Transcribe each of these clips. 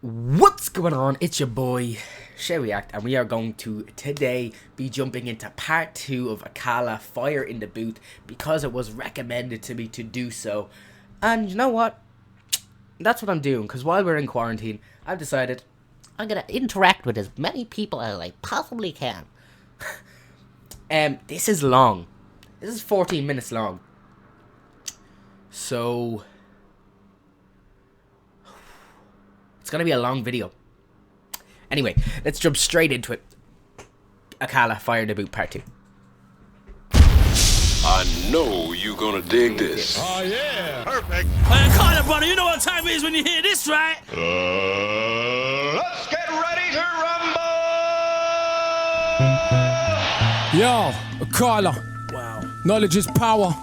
What's going on? It's your boy Shay React, and we are going to today be jumping into part 2 of Akala Fire in the Booth because it was recommended to me to do so. And you know what? That's what I'm doing, because while we're in quarantine, I've decided I'm gonna interact with as many people as I possibly can. This is long. This is 14 minutes long. So it's gonna be a long video. Anyway, let's jump straight into it. Akala Fire in the Boot Part 2. I know you gonna dig this. Oh yeah, perfect. Carter, brother, you know what time it is when you hear this, right? Let's get ready to rumble. Yo, Akala. Wow. Knowledge is power.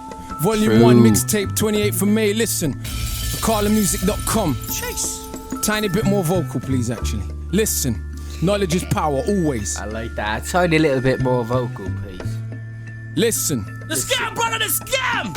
Volume 1 mixtape, 28th of May. Listen, AkalaMusic.com. Chase. Tiny bit more vocal, please, actually. Listen, knowledge is power, always. I like that. Tiny little bit more vocal, please. Listen. The scam, brother, the scam!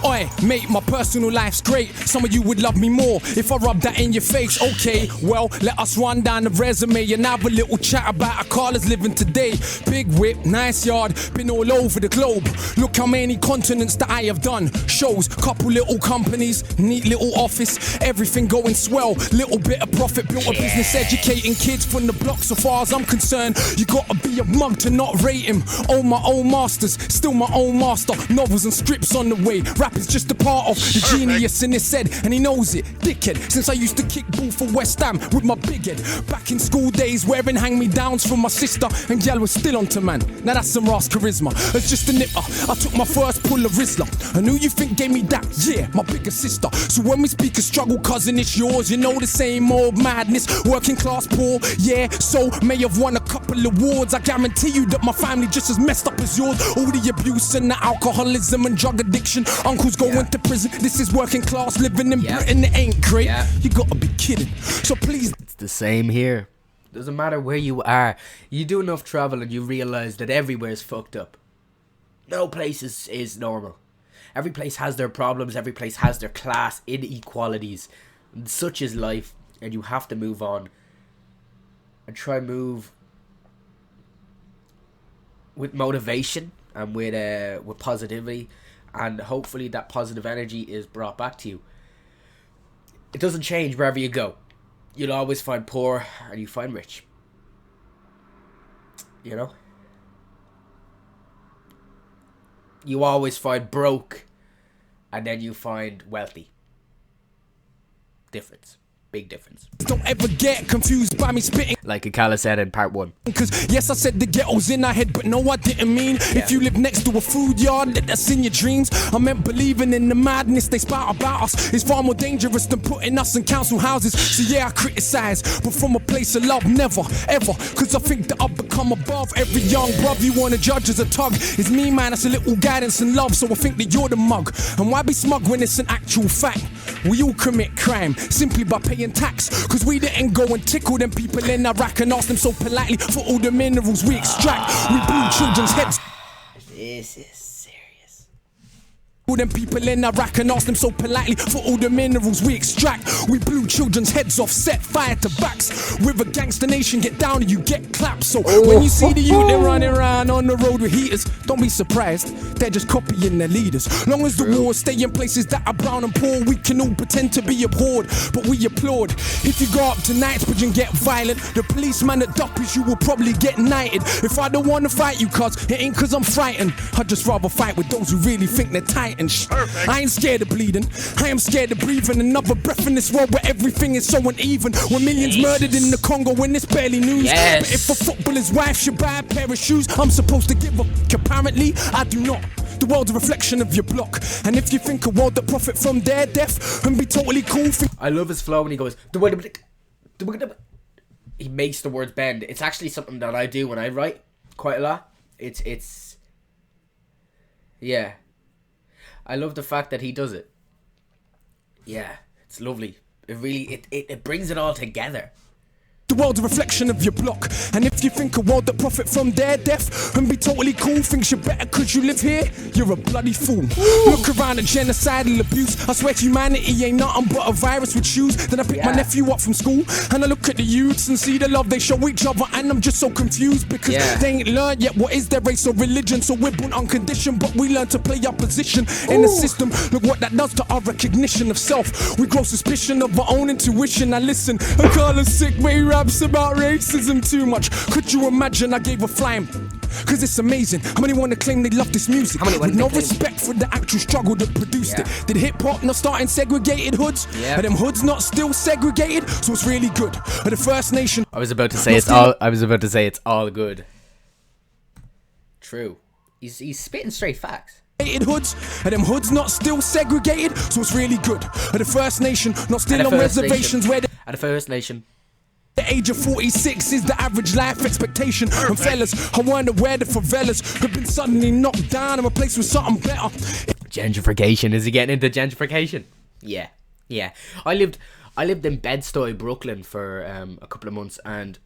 Oi, mate, my personal life's great. Some of you would love me more if I rub that in your face. Okay, well, let us run down the resume and have a little chat about Akala's living today. Big whip, nice yard, been all over the globe. Look how many continents that I have done. Shows, couple little companies, neat little office, everything going swell. Little bit of profit, built a business educating kids from the block. So far as I'm concerned, you gotta be a mug to not rate him. Own my own masters, still my own master. Novels and scripts on the way. Rap is just a part of the genius in his head, and he knows it, dickhead. Since I used to kick ball for West Ham with my big head. Back in school days, wearing hand-me-downs from my sister, and gal was still onto man. Now that's some Ross charisma. As just a nipper, I took my first pull of Rizla. And who you think gave me that? Yeah, my bigger sister. So when we speak of struggle, cousin, it's yours. You know the same old madness. Working class poor, yeah. So may have won a couple awards. I guarantee you that my family just as messed up as yours. All the abuse and the alcoholism and drug addiction. Uncles going to prison. This is working class living in Britain. It ain't great. You gotta be kidding. So please. It's the same here. Doesn't matter where you are. You do enough travel and you realize that everywhere is fucked up. No place is normal. Every place has their problems. Every place has their class inequalities. And such is life, and you have to move on and try move with motivation and with positivity. And hopefully that positive energy is brought back to you. It doesn't change wherever you go. You'll always find poor and you find rich. You know? You always find broke and then you find wealthy. Difference. Big difference. Don't ever get confused by me spitting. Like Akala said in part 1. Cause yes, I said the ghetto's in our head, but no, I didn't mean if you live next to a food yard, that's in your dreams. I meant believing in the madness they spout about us is far more dangerous than putting us in council houses. So yeah, I criticize, but from a place of love, never, ever. Cause I think that I've become above every young bruv you wanna judge as a tug. It's me, man, that's a little guidance and love, so I think that you're the mug. And why be smug when it's an actual fact? We all commit crime simply by paying tax. Cause we didn't go and tickle them people in Iraq and ask them so politely for all the minerals we extract. We blew children's heads. This is serious. All them people in Iraq and ask them so politely for all the minerals we extract. We blew children's heads off, set fire to backs. With a gangster nation, get down and you get clapped. So when you see the youth they running around on the road with heaters, don't be surprised, they're just copying their leaders. Long as the wars stay in places that are brown and poor, we can all pretend to be abhorred, but we applaud. If you go up to Knightsbridge and get violent, the policeman that duppies you will probably get knighted. If I don't wanna fight you cuz, it ain't cause I'm frightened. I'd just rather fight with those who really think they're tight. Perfect. I ain't scared of bleeding, I am scared of breathing another breath in this world where everything is so uneven. When millions murdered in the Congo when it's barely news. But if a footballer's wife should buy a pair of shoes, I'm supposed to give up. Apparently, I do not. The world's a reflection of your block. And if you think a world that profit from their death and be totally cool. I love his flow when he goes, he makes the words bend. It's actually something that I do when I write quite a lot. It's yeah. I love the fact that he does it. Yeah, it's lovely. It really, it brings it all together. The world's a reflection of your block. And if you think a world that profit from their death and be totally cool, thinks you're better cause you live here, you're a bloody fool. Look around at genocidal abuse. I swear humanity ain't nothing but a virus with shoes. Then I pick my nephew up from school and I look at the youths and see the love they show each other, and I'm just so confused because they ain't learned yet what is their race or religion. So we're born unconditioned, but we learn to play our position in the system. Look what that does to our recognition of self. We grow suspicion of our own intuition. Now listen, Akala's sick, but he raps about racism too much. Could you imagine I gave a flying? Cause it's amazing how many want to claim they love this music with no respect for the actual struggle that produced it. Did hip-hop not start in segregated hoods? Are them hoods not still segregated? So it's really good. Are the First Nation... I was about to say it's all good. True. He's spitting straight facts. Hoods, are them hoods not still segregated? So it's really good. Are the First Nation not still on reservations where At the First Nation. The age of 46 is the average life expectation. And fellas, I wonder where the favelas have been suddenly knocked down and replaced with something better. Gentrification. Is he getting into gentrification? Yeah. I lived in Bed-Stuy, Brooklyn for a couple of months, and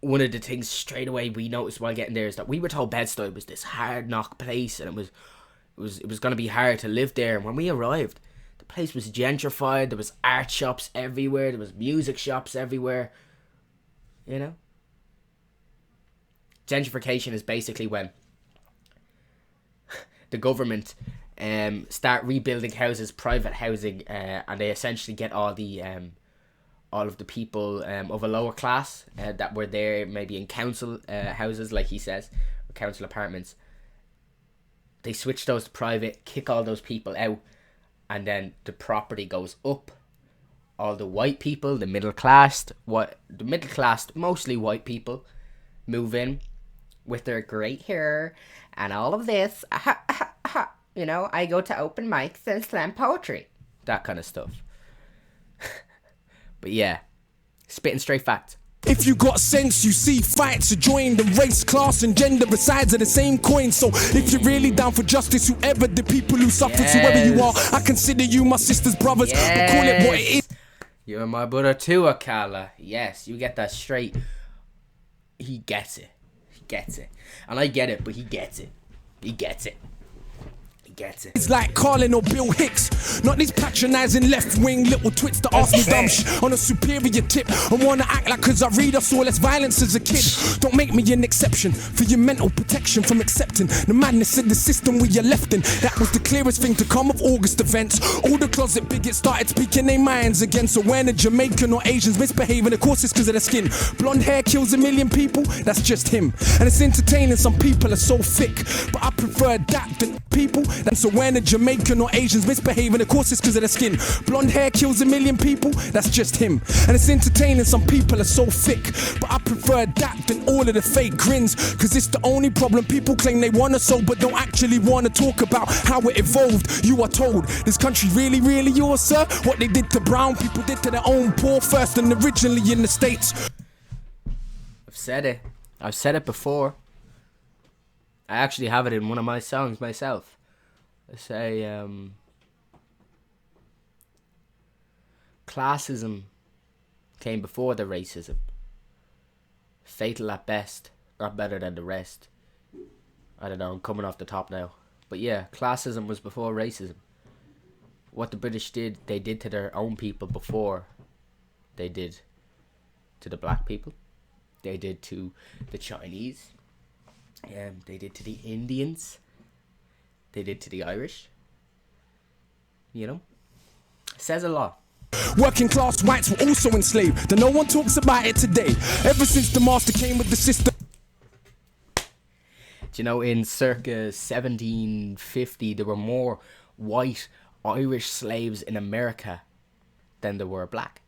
one of the things straight away we noticed while getting there is that we were told Bed-Stuy was this hard knock place and it was going to be hard to live there. And when we arrived, the place was gentrified. There was art shops everywhere. There was music shops everywhere. You know? Gentrification is basically when the government start rebuilding houses, private housing, and they essentially get all of the people of a lower class that were there maybe in council houses, like he says, or council apartments. They switch those to private, kick all those people out, and then the property goes up. All the white people, the middle class, mostly white people, move in with their great hair and all of this. You know, I go to open mics and slam poetry. That kind of stuff. But yeah, spitting straight facts. If you got sense, you see fights are joined, and race, class and gender are sides of the same coin. So if you're really down for justice, whoever the people who suffer, whoever you are, I consider you my sister's brothers. But call it what it is. You're my brother too, Akala. Yes, you get that straight. He gets it. And I get it, but he gets it. It's like Carlin or Bill Hicks, not these patronizing left-wing little twits that ask me dumb shit on a superior tip and wanna act like cause I read I saw less violence as a kid. Don't make me an exception for your mental protection from accepting the madness in the system we are left in. That was the clearest thing to come of August events. All the closet bigots started speaking their minds again. So when a Jamaican or Asians misbehaving, of course it's cause of their skin. Blonde hair kills a million people, that's just him. And it's entertaining, some people are so thick, but I prefer that than people. And so when a Jamaican or Asians misbehaving, of course it's cause of their skin. Blonde hair kills a million people, that's just him. And it's entertaining, some people are so thick, but I prefer that than all of the fake grins. Cause it's the only problem, people claim they wanna solve but don't actually wanna talk about how it evolved. You are told, this country really yours, sir? What they did to brown people did to their own poor first and originally in the States. I've said it before. I actually have it in one of my songs myself. I say, classism came before the racism. Fatal at best, not better than the rest. I don't know, I'm coming off the top now. But yeah, classism was before racism. What the British did, they did to their own people before they did to the black people. They did to the Chinese. They did to the Indians. They did to the Irish. You know? Says a lot. Working class whites were also enslaved, though no one talks about it today. Ever since the master came with the system. Do you know, in circa 1750, there were more white Irish slaves in America than there were black.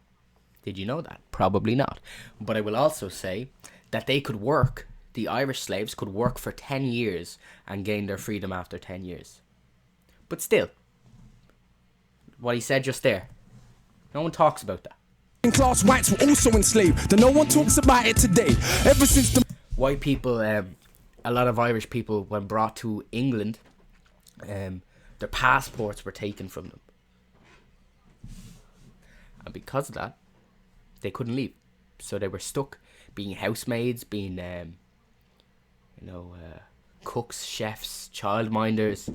Did you know that? Probably not. But I will also say that they could work. The Irish slaves could work for 10 years and gain their freedom after 10 years. But still, what he said just there, no one talks about that. Class whites were also enslaved, though no one talks about it today. Ever since the white people, a lot of Irish people, when brought to England, their passports were taken from them. And because of that, they couldn't leave. So they were stuck being housemaids, being, cooks, chefs, childminders.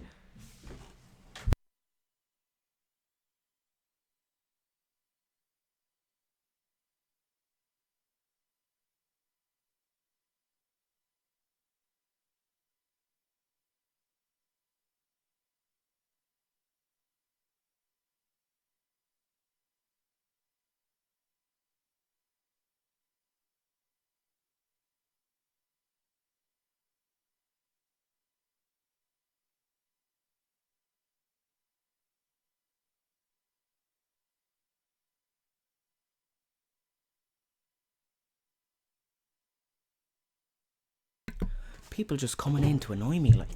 People just coming in to annoy me, like.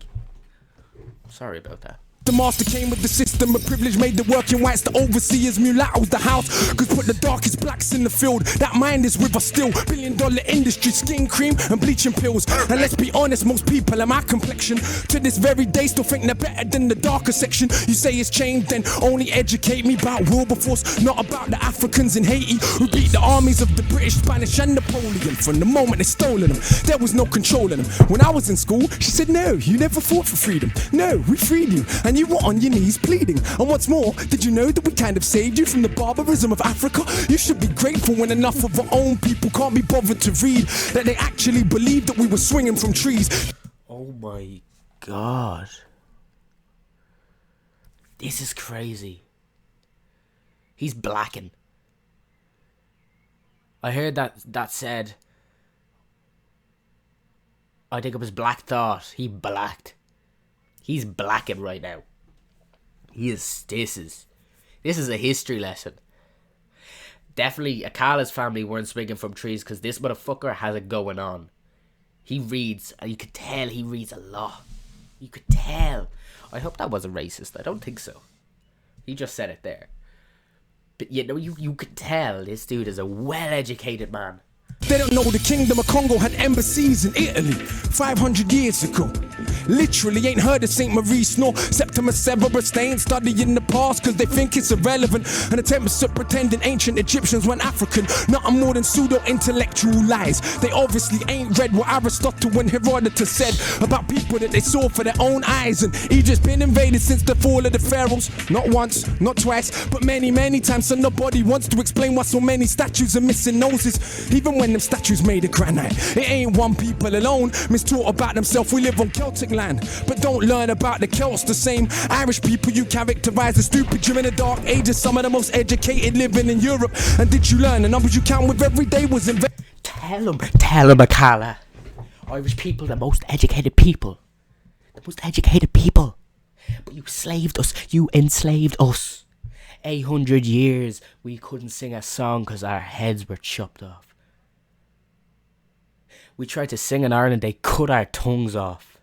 Sorry about that. The master came with the system of privilege, made the working whites the overseers, mulattoes the house. Cause put the darkest blacks in the field. That mind is with us still. $1 billion industry, skin cream and bleaching pills. And let's be honest, most people are my complexion. To this very day still think they're better than the darker section. You say it's changed, then only educate me about Wilberforce, not about the Africans in Haiti who beat the armies of the British, Spanish and Napoleon. From the moment they stolen them, there was no controlling them. When I was in school, she said, no, you never fought for freedom. No, we freed you. And you were on your knees pleading. And what's more, did you know that we kind of saved you from the barbarism of Africa? You should be grateful when enough of our own people can't be bothered to read that they actually believed that we were swinging from trees. Oh my god. This is crazy. He's blacking. I heard that said. I think it was Black Thought. He blacked. He's blacking right now. This is a history lesson. Definitely Akala's family weren't swinging from trees because this motherfucker has it going on. He reads, and you could tell he reads a lot. You could tell. I hope that wasn't racist. I don't think so. He just said it there. But you could tell this dude is a well-educated man. They don't know the Kingdom of Congo had embassies in Italy 500 years ago. Literally ain't heard of St. Maurice nor Septimus Severus. They ain't studying the past cause they think it's irrelevant. And attempts to pretending ancient Egyptians weren't African. Nothing more than pseudo-intellectual lies. They obviously ain't read what Aristotle and Herodotus said about people that they saw for their own eyes. And Egypt's been invaded since the fall of the pharaohs. Not once, not twice, but many, many times. So nobody wants to explain why so many statues are missing noses. Even when them statues made of granite, it ain't one people alone mistaught about themselves. We live on Celtic land, but don't learn about the Celts. The same Irish people you characterize as stupid during the dark ages. Some of the most educated living in Europe. And did you learn the numbers you count with every day was invented? Tell him, Akala. Irish people, the most educated people. The most educated people. But you slaved us. You enslaved us. 800 years we couldn't sing a song because our heads were chopped off. We tried to sing in Ireland, they cut our tongues off.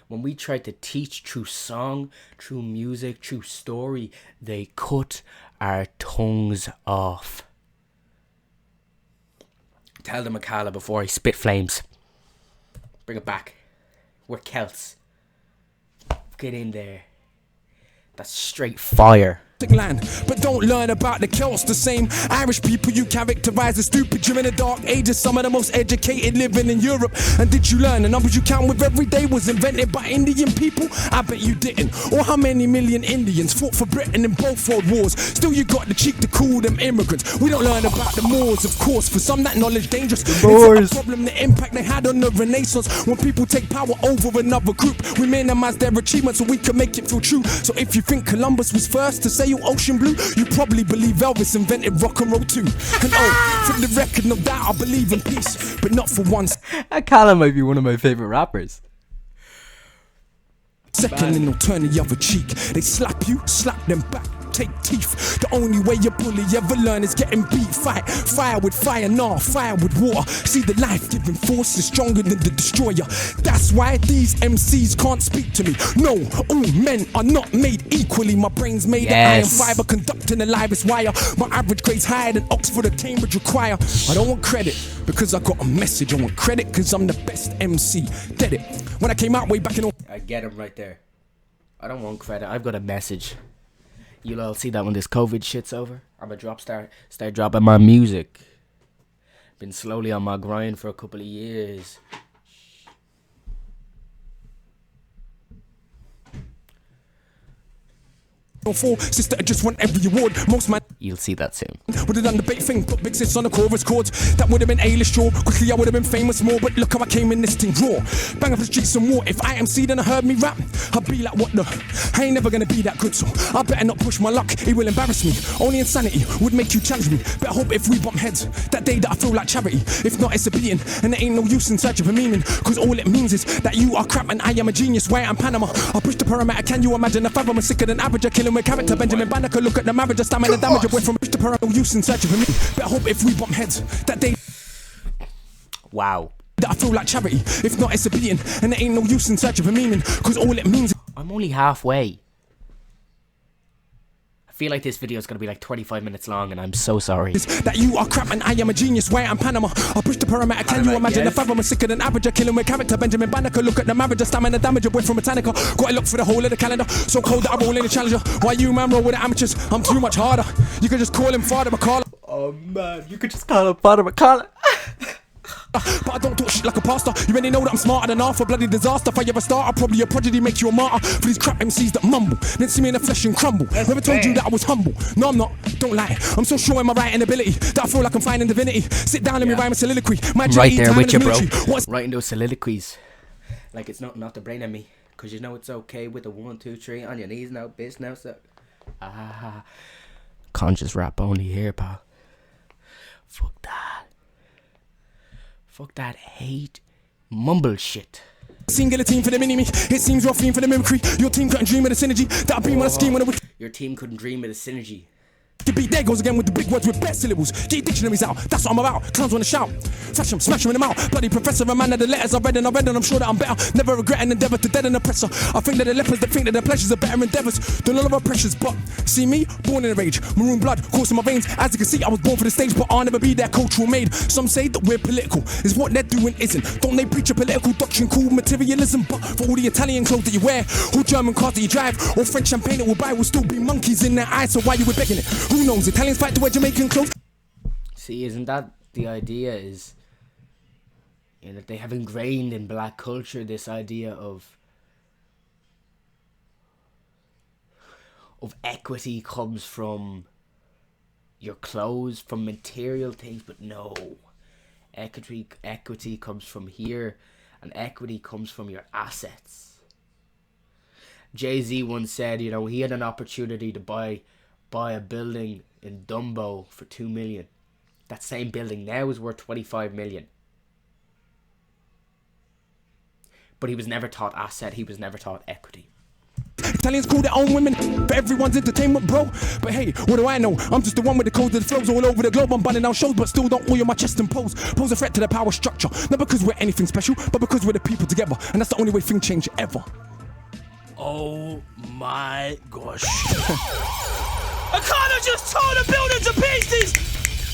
When we tried to teach through song, through music, through story, they cut our tongues off. Tell them, Akala, before I spit flames. Bring it back. We're Celts. Get in there. That's straight fire. Land, but don't learn about the Celts. The same Irish people you characterize as stupid during the dark ages. Some of the most educated living in Europe. And did you learn the numbers you count with every day was invented by Indian people? I bet you didn't. Or how many million Indians fought for Britain in both world wars? Still you got the cheek to call them immigrants. We don't learn about the Moors, of course. For some that knowledge dangerous. It's not a problem the impact they had on the Renaissance. When people take power over another group, we minimize their achievements so we can make it feel true. So if you think Columbus was first to sail ocean blue, you probably believe Elvis invented rock and roll too. And oh, for the record, no doubt I believe in peace, but not for once. Akala might be one of my favorite rappers. Second and they'll turn the other cheek. They slap you, slap them back, take teeth. The only way your bully ever learn is getting beat. Fight fire with fire, nah, fire with water. See, the life-giving force is stronger than the destroyer. That's why these MCs can't speak to me. No, all men are not made equally. My brain's made of iron fiber, conducting the livest wire. My average grade's higher than Oxford or Cambridge require. I don't want credit because I got a message. I want credit because I'm the best MC. Get it? When I came out way back in... I get him right there. I don't want credit. I've got a message. You'll all see that when this COVID shit's over. I'm gonna start dropping my music. Been slowly on my grind for a couple of years. Sister, I just want every award. Most man You'll see that soon. would have done the bait thing, put big sis on the chorus chords. That would have been A-list sure. Quickly I would have been famous more, but look how I came in this thing raw. Bang up the streets some more. If I MC then I heard me rap, I'd be like, what the? I ain't never gonna be that good, so I better not push my luck. It will embarrass me. Only insanity would make you challenge me. Better hope if we bump heads, that day that I feel like charity. If not, it's a beating, and there ain't no use in search of a meaning. Cause all it means is that you are crap and I am a genius. Why I'm Panama. I push the parameter, can you imagine a fathom? I'm sicker than average, a killing with character. Benjamin Banneker, look at the marriage, a stamina damage away from push the parameter, use in search of a meaning. Better hope if we bump heads, that day. Wow. That I feel like charity. If not, it's a beating, and there ain't no use in search of a meaning. Cause all it means I'm only halfway. I feel like this video is going to be like 25 minutes long, and I'm so sorry. is that you are crap and I am a genius. Why I'm Panama. I push the parameter, can you imagine yes. a fathom? I'm sicker than average, a killing with character. Benjamin Banneker, look at the marriage, a stamina damage away from Botanica. Got to look for the whole of the calendar. So cold that I roll in the challenger. Why you man roll with the amateurs? I'm too much harder. You could just call him Father Akala. Oh man, you could just call him Father Akala. But I don't talk shit like a pastor. You already know that I'm smarter than half a bloody disaster. If I ever start, I'll probably a prodigy, make you a martyr. For these crap MCs that mumble, then see me in the flesh and crumble. Never told you that I was humble. No, I'm not. Don't lie. I'm so sure in my writing ability that I feel like I'm finding divinity. Sit down and me rhyme a soliloquy. My Right GE there time with in you, the bro. military. What's Writing those soliloquies. Like it's not the brain at me. Cause you know it's okay with the 1, 2, 3 on your knees now, bitch. Now, so. Ah. Conscious rap only here, pal. Fuck that. Fuck that hate mumble shit. singular team for the mini-me? It seems you're a fiend for the mimicry. Your team couldn't dream of the synergy that I beam on a scheme when I would. Your team couldn't dream of the synergy. The beat there goes again with the big words with best syllables. Get your dictionaries out, that's what I'm about. Clowns wanna shout, flash them, smash them in the mouth. Bloody professor, a man of the letters I read and I'm sure that I'm better. Never regret an endeavour to dead an oppressor. I think that the lepers that think that their pleasures are better endeavours than all of our pressures. But see me, born in a rage, maroon blood coursing my veins. As you can see, I was born for the stage, but I'll never be their cultural maid. Some say that we're political, is what they're doing isn't. Don't they preach a political doctrine called materialism? But for all the Italian clothes that you wear, or German cars that you drive, or French champagne that we'll buy, will still be monkeys in their eyes. So why you were begging it? Who knows? Italians fight to wear Jamaican clothes. See, isn't that the idea? Is, you know, they have ingrained in black culture this idea of equity comes from your clothes, from material things, but no, equity comes from here, and equity comes from your assets. Jay-Z once said, you know, he had an opportunity to buy a building in Dumbo for 2 million. That same building now is worth 25 million. But he was never taught asset, he was never taught equity. Italians call their own women for everyone's entertainment, bro. But hey, what do I know? I'm just the one with the codes of the flows all over the globe. I'm bunning down shows, but still don't oil my chest and pose. Pose a threat to the power structure. Not because we're anything special, but because we're the people together. And that's the only way things change ever. Oh my gosh. Akala just tore the building to pieces!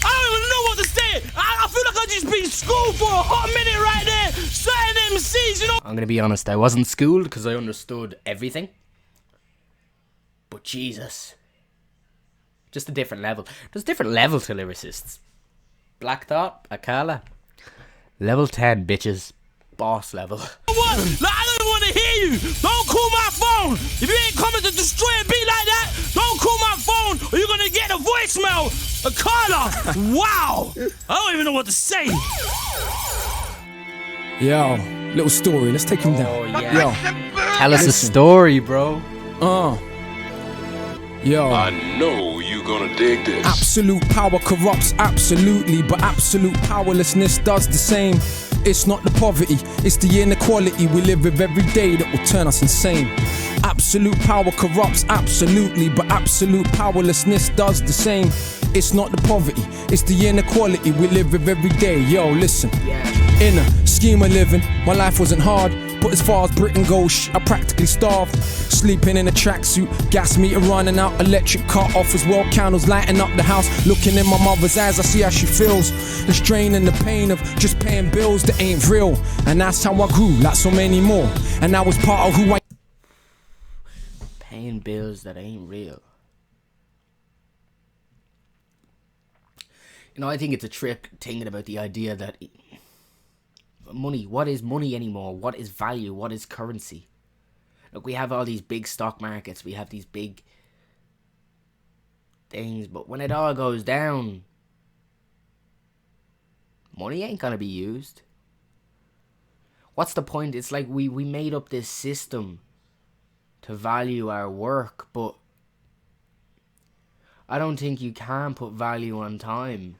I don't even know what to say! I feel like I've just been schooled for a hot minute right there! Certain MCs, you know. I'm gonna be honest, I wasn't schooled because I understood everything. But Jesus. Just a different level. There's a different level to lyricists. Black Thought, Akala. Level 10, bitches. Boss level. What? Like, I don't want to hear you! Don't call my phone! If you ain't coming to destroy a beat like that, don't call my phone or you're gonna get a voicemail! Akala! Wow! I don't even know what to say! Yo, little story, let's take him down. Oh, yeah. Yo, Tell us a story, bro. yo. I know you gonna dig this. Absolute power corrupts, absolutely, but absolute powerlessness does the same. It's not the poverty, it's the inequality we live with every day that will turn us insane. Absolute power corrupts, absolutely, but absolute powerlessness does the same. It's not the poverty, it's the inequality we live with every day. Yo, listen. In a scheme of living, my life wasn't hard, but as far as Britain goes, I practically starved. Sleeping in a tracksuit, gas meter running out, electric cut off as well, candles lighting up the house. Looking in my mother's eyes, I see how she feels. The strain and the pain of just paying bills that ain't real. And that's how I grew, like so many more. And that was part of who I... Paying bills that ain't real. You know, I think it's a trick thinking about the idea that money, what is money anymore? What is value? What is currency? Look, we have all these big stock markets. We have these big things. But when it all goes down, money ain't gonna be used. What's the point? It's like we made up this system to value our work, but I don't think you can put value on time.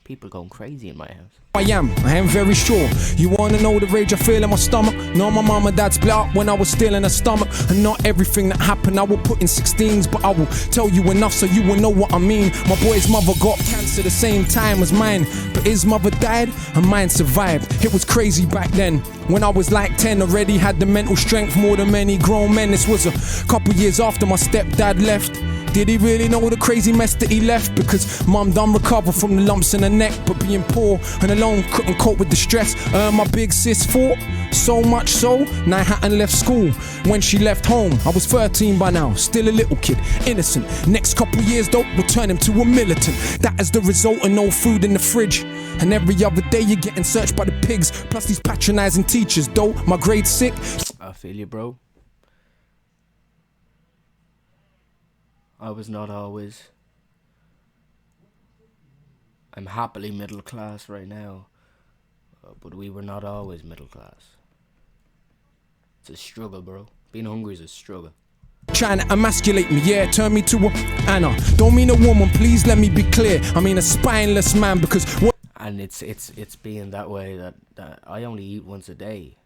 People going crazy in my house. I am very sure. You wanna know the rage I feel in my stomach? No, my mom and dad split up when I was still in her stomach. And not everything that happened I will put in 16s, but I will tell you enough so you will know what I mean. My boy's mother got cancer the same time as mine, but his mother died and mine survived. It was crazy back then. When I was like 10, already had the mental strength more than many grown men. This was a couple years after my stepdad left. Did he really know the crazy mess that he left? Because mum done recover from the lumps in her neck, but being poor and alone couldn't cope with the stress. My big sis fought, so much so, now I hadn't left school. When she left home, I was 13 by now, still a little kid, innocent. Next couple years though, will turn him to a militant. That is the result of no food in the fridge. And every other day you're getting searched by the pigs, plus these patronizing teachers though. My grade 6. I feel you, bro. I was not always. I'm happily middle class right now, but we were not always middle class. It's a struggle, bro. Being hungry is a struggle. Trying to emasculate me, yeah, turn me to a Anna. Don't mean a woman, please let me be clear. I mean a spineless man, because what? And it's being that way that I only eat once a day.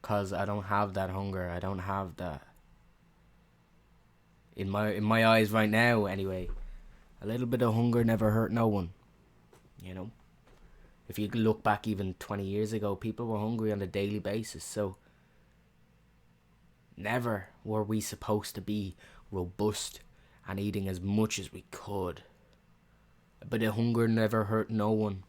Cause I don't have that hunger. I don't have that. In my eyes right now, anyway, a little bit of hunger never hurt no one. You know, if you look back even 20 years ago, people were hungry on a daily basis. So never were we supposed to be robust and eating as much as we could. A bit of hunger never hurt no one.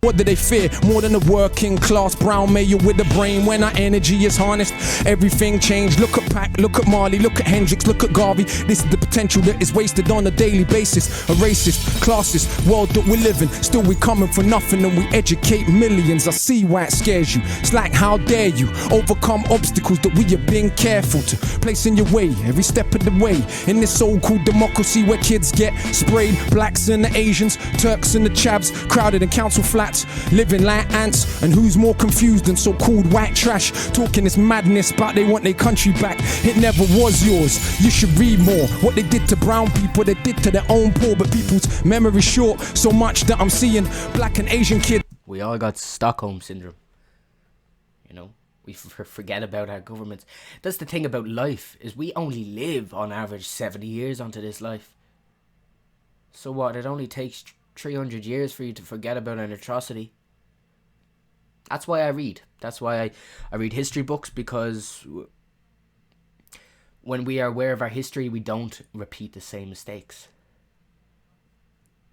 What do they fear? More than a working class brown male with a brain. When our energy is harnessed, everything changed. Look at Pac, look at Marley, look at Hendrix, look at Garvey. This is the potential that is wasted on a daily basis. A racist, classist world that we live in. Still we coming for nothing and we educate millions. I see why it scares you. It's like, how dare you overcome obstacles that we have been careful to place in your way every step of the way. In this so-called democracy where kids get sprayed, blacks and the Asians, Turks and the chavs, crowded in council flats, living like ants. And who's more confused than so-called white trash, talking this madness about they want their country back? It never was yours. You should read more. What they did to brown people, they did to their own poor. But people's memory short, so much that I'm seeing black and Asian kids. We all got Stockholm syndrome. You know, we forget about our governments. That's the thing about life, is we only live on average 70 years onto this life. So what, it only takes 300 years for you to forget about an atrocity. That's why I read. That's why I read history books, because when we are aware of our history, we don't repeat the same mistakes.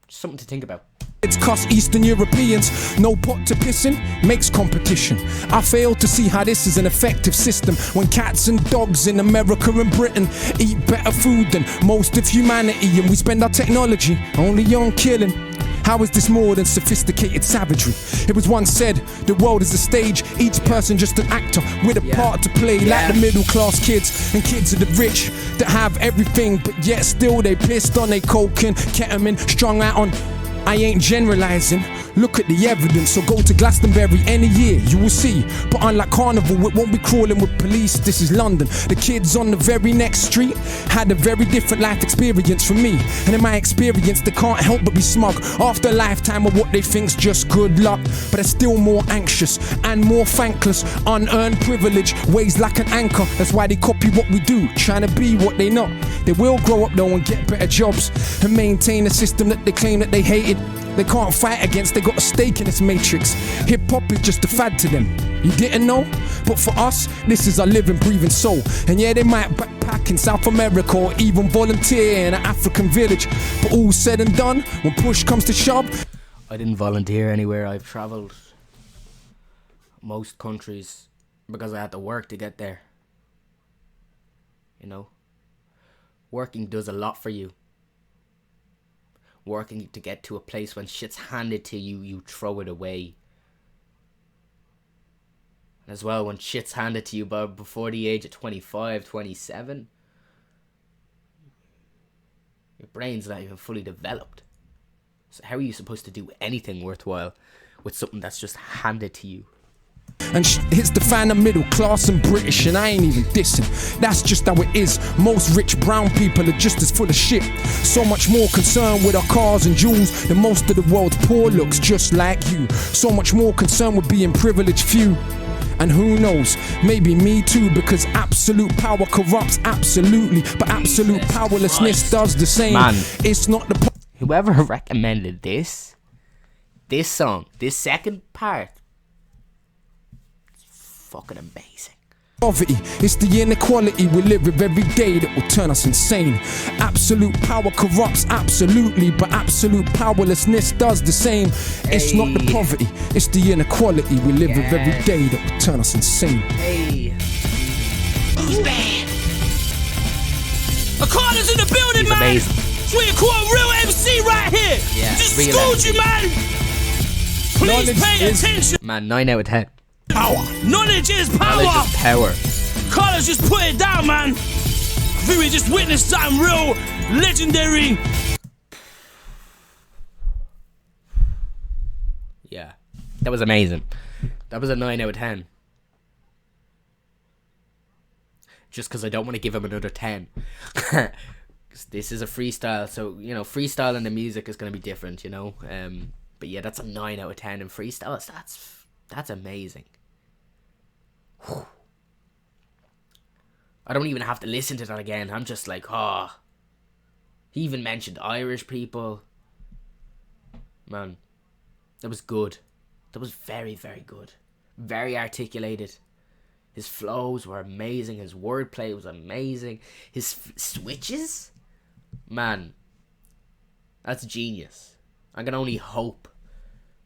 Something to think about. It's cost Eastern Europeans no pot to piss in, makes competition. I fail to see how this is an effective system when cats and dogs in America and Britain eat better food than most of humanity, and we spend our technology only on killing. How is this more than sophisticated savagery? It was once said, the world is a stage, each person just an actor with a part to play. Like the middle class kids and kids of the rich that have everything, but yet still they pissed on they coke and ketamine, strung out on. I ain't generalizing, look at the evidence. So go to Glastonbury any year, you will see. But unlike Carnival, it won't be crawling with police. This is London. The kids on the very next street had a very different life experience from me. And in my experience, they can't help but be smug after a lifetime of what they think's just good luck. But they're still more anxious and more thankless. Unearned privilege weighs like an anchor. That's why they copy what we do, trying to be what they not. They will grow up though and get better jobs and maintain a system that they claim that they hated. They can't fight against, they got a stake in this matrix. Hip-hop is just a fad to them. You didn't know? But for us, this is our living, breathing soul. And yeah, they might backpack in South America or even volunteer in an African village. But all said and done, when push comes to shove. I didn't volunteer anywhere. I've travelled most countries because I had to work to get there. You know? Working does a lot for you. Working to get to a place when shit's handed to you, you throw it away. And as well, when shit's handed to you before the age of 25, 27, your brain's not even fully developed. So how are you supposed to do anything worthwhile with something that's just handed to you? And it's the fan of middle class and British, and I ain't even dissing. That's just how it is. Most rich brown people are just as full of shit. So much more concerned with our cars and jewels than most of the world's poor looks just like you. So much more concerned with being privileged few. And who knows, maybe me too, because absolute power corrupts absolutely, but absolute powerlessness does the same. Man. It's not the Whoever recommended this song, this second part, it's fucking amazing. poverty, it's the inequality we live with every day that will turn us insane. Absolute power corrupts absolutely, but absolute powerlessness does the same. It's not the poverty, it's the inequality we live with every day that will turn us insane. Hey. Who's bad? Akala's in the building, He's man. amazing. That's what you call a real MC right here. Yeah, Just real schooled MC. you, man. Please Knowledge pay is- attention. Man, 9 out of 10. Power. Knowledge is power. Knowledge is power. Akala's just put it down, man. I think we just witnessed something real legendary. Yeah. That was amazing. That was a 9 out of 10. Just because I don't want to give him another 10. 'Cause this is a freestyle, so, you know, freestyle and the music is going to be different, you know. But yeah, that's a 9 out of 10 in freestyle. That's amazing. Whew. I don't even have to listen to that again. I'm just like, oh. He even mentioned Irish people. Man, that was good. That was very, very good. Very articulated. His flows were amazing. His wordplay was amazing. His switches? Man, that's genius. I can only hope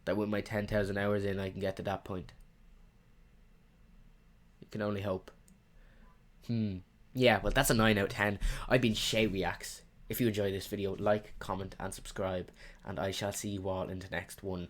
that with my 10,000 hours in, I can get to that point. You can only hope. Yeah, well, that's a 9 out of 10. I've been Shay Reacts. If you enjoy this video, like, comment, and subscribe. And I shall see you all in the next one.